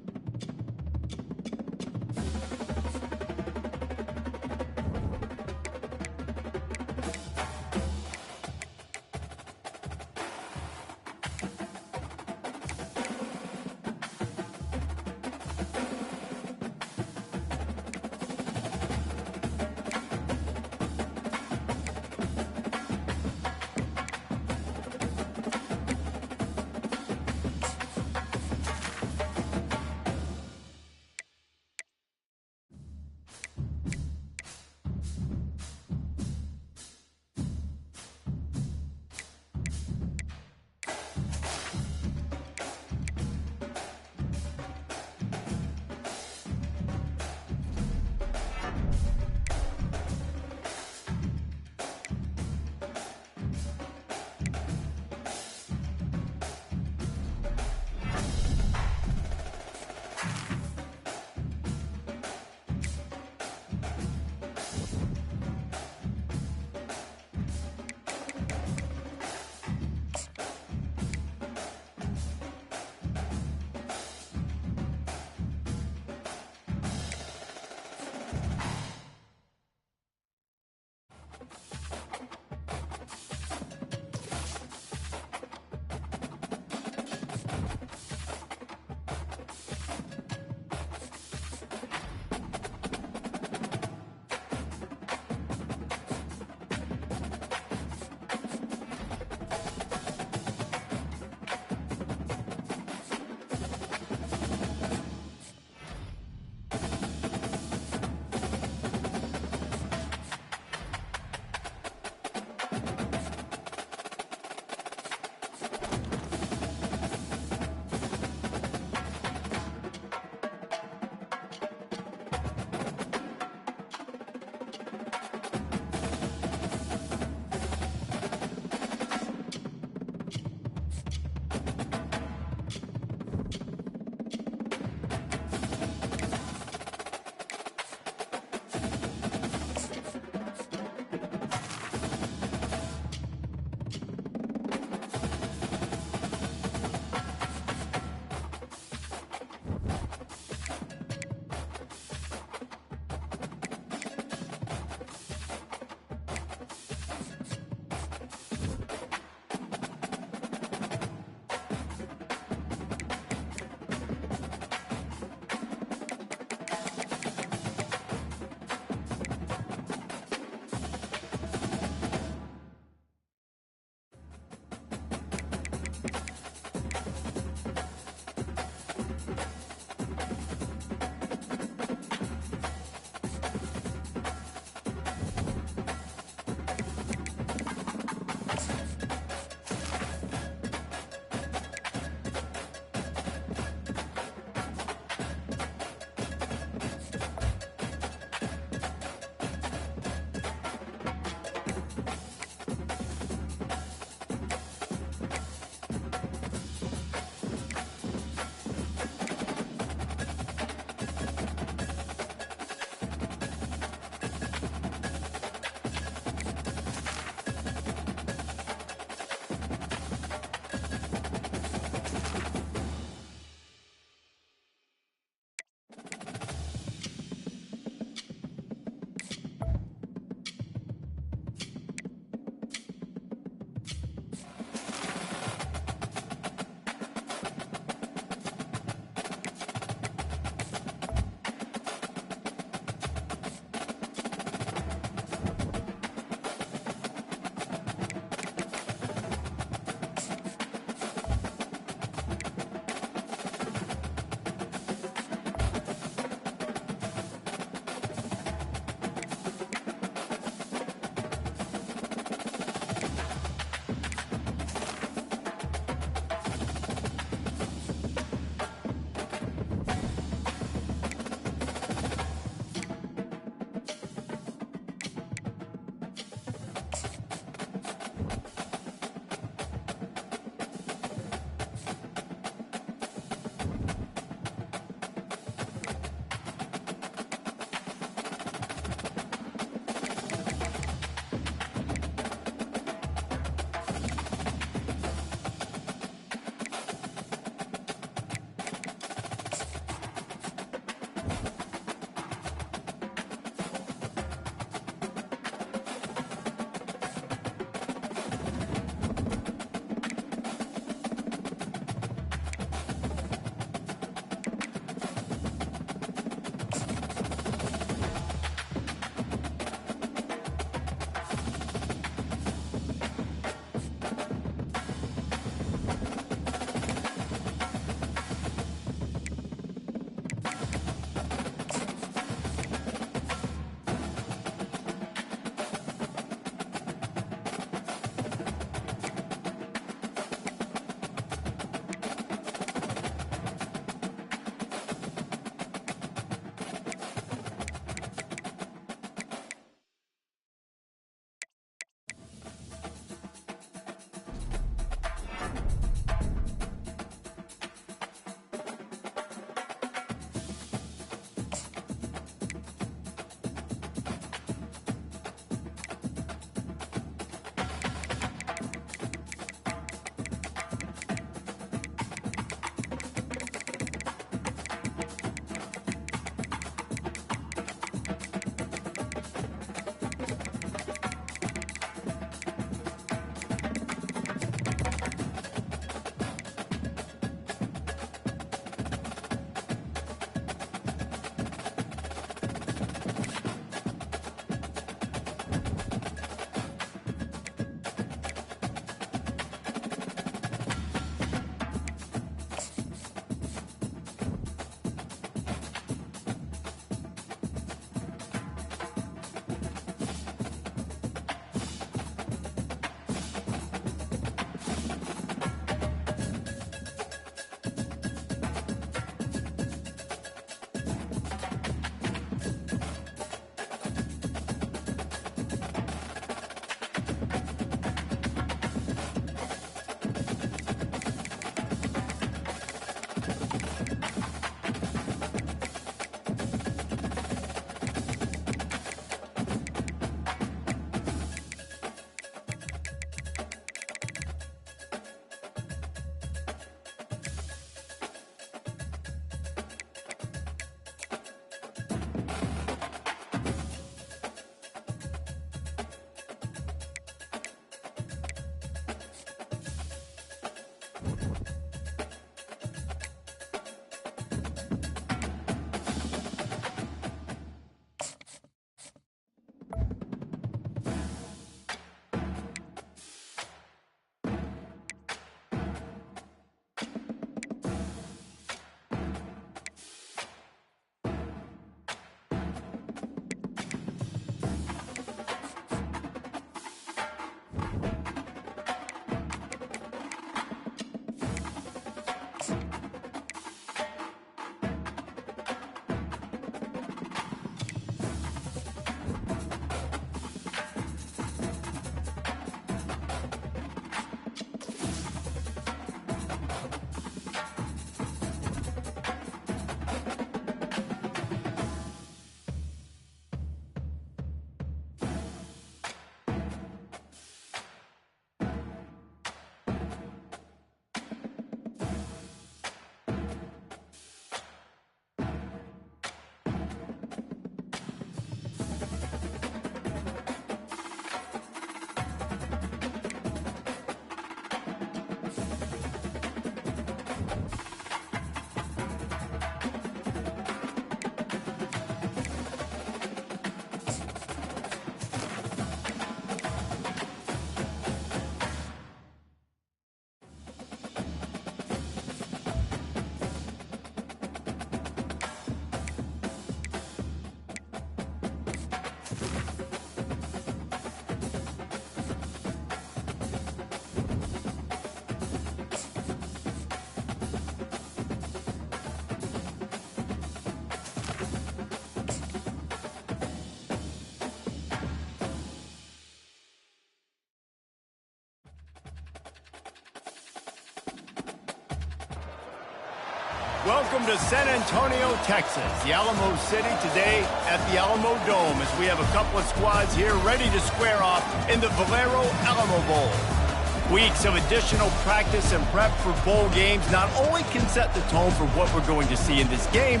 A: Welcome to San Antonio, Texas, the Alamo City today at the Alamo Dome as we have a couple of squads here ready to square off in the Valero Alamo Bowl. Weeks of additional practice and prep for bowl games not only can set the tone for what we're going to see in this game,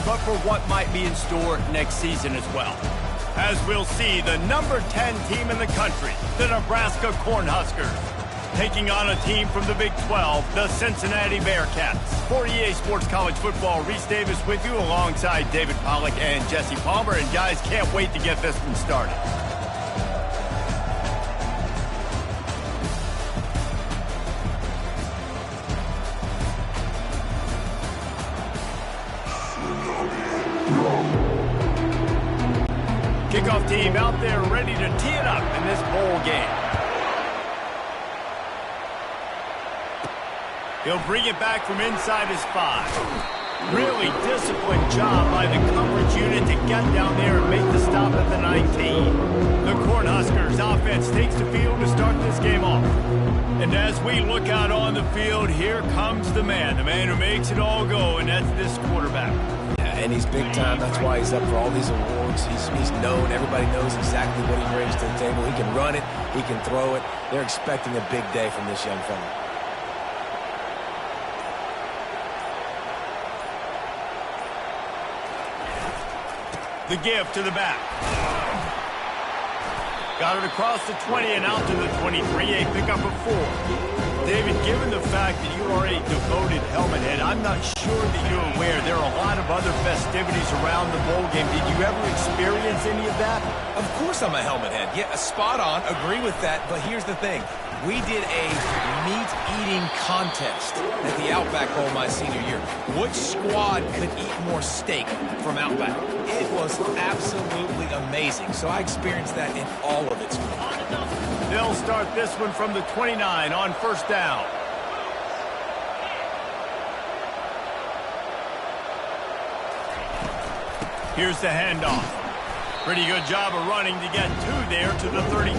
A: but for what might be in store next season as well. As we'll see, the number 10 team in the country, the Nebraska Cornhuskers, taking on a team from the Big 12, the Cincinnati Bearcats. For EA Sports College Football, Reese Davis with you alongside David Pollack and Jesse Palmer. And guys, can't wait to get this one started. Kickoff team out there ready to tee it up in this bowl game. He'll bring it back from inside his 5. Really disciplined job by the coverage unit to get down there and make the stop at the 19. The Cornhuskers offense takes the field to start this game off. And as we look out on the field, here comes the man who makes it all go, and that's this quarterback.
E: Yeah, and he's big time. That's why he's up for all these awards. He's known. Everybody knows exactly what he brings to the table. He can run it. He can throw it. They're expecting a big day from this young fella.
A: The give to the back. Got it across the 20 and out to the 23, a pickup of 4. David, given the fact that you are a devoted helmet head, I'm not sure that you're aware there are a lot of other festivities around the bowl game. Did you ever experience any of that?
B: Of course I'm a helmet head. Yeah, spot on. Agree with that. But here's the thing. We did a meat-eating contest at the Outback Bowl my senior year. Which squad could eat more steak from Outback? It was absolutely amazing. So I experienced that in all of its form.
A: They'll start this one from the 29 on first down. Here's the handoff. Pretty good job of running to get 2 there to the 32.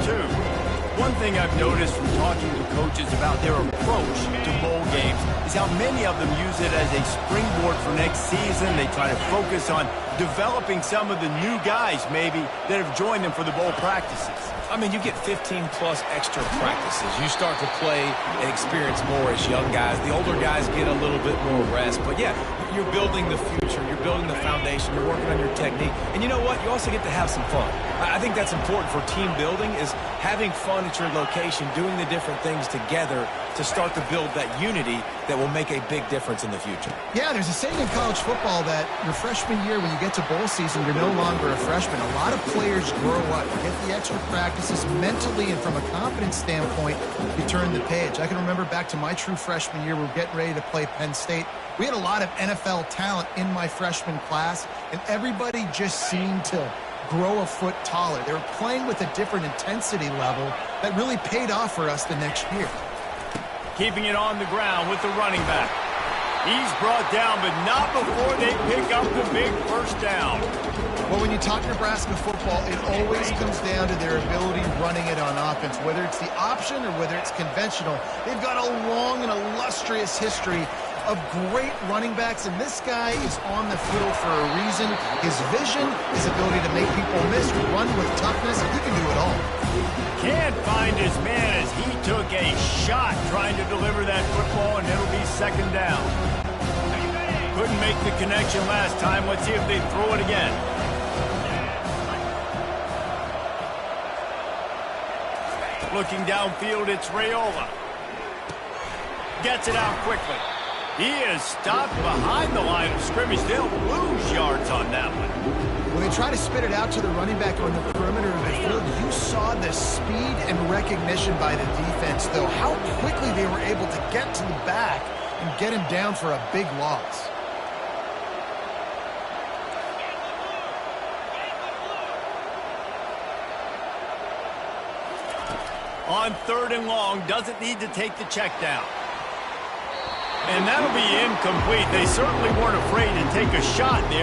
A: One thing I've noticed from talking to coaches about their approach to bowl games is how many of them use it as a springboard for next season. They try to focus on developing some of the new guys, maybe, that have joined them for the bowl practices.
B: I mean, you get 15-plus extra practices. You start to play and experience more as young guys. The older guys get a little bit more rest. But, yeah, you're building the future. You're building the foundation. You're working on your technique. And you know what? You also get to have some fun. I think that's important for team building is having fun at your location, doing the different things together to start to build that unity that will make a big difference in the future.
C: Yeah, there's a saying in college football that your freshman year, when you get to bowl season, you're no longer a freshman. A lot of players grow up, get the extra practices mentally, and from a confidence standpoint, you turn the page. I can remember back to my true freshman year, we were getting ready to play Penn State. We had a lot of NFL talent in my freshman class, and everybody just seemed to grow a foot taller. They were playing with a different intensity level that really paid off for us the next year.
A: Keeping it on the ground with the running back. He's brought down, but not before they pick up the big first down.
C: Well, when you talk Nebraska football, it always comes down to their ability running it on offense, whether it's the option or whether it's conventional. They've got a long and illustrious history of great running backs, and this guy is on the field for a reason. His vision, his ability to make people miss, run with toughness, he can do it all.
A: Can't find his man as he took a shot trying to deliver that football, and it'll be second down. Couldn't make the connection last time. Let's see if they throw it again. Looking downfield, it's Raiola. Gets it out quickly. He is stopped behind the line of scrimmage. They'll lose yards on that one.
C: When they try to spit it out to the running back on the perimeter of the field, you saw the speed and recognition by the defense, though, how quickly they were able to get to the back and get him down for a big loss.
A: On third and long, doesn't need to take the check down. And that'll be incomplete. They certainly weren't afraid to take a shot there.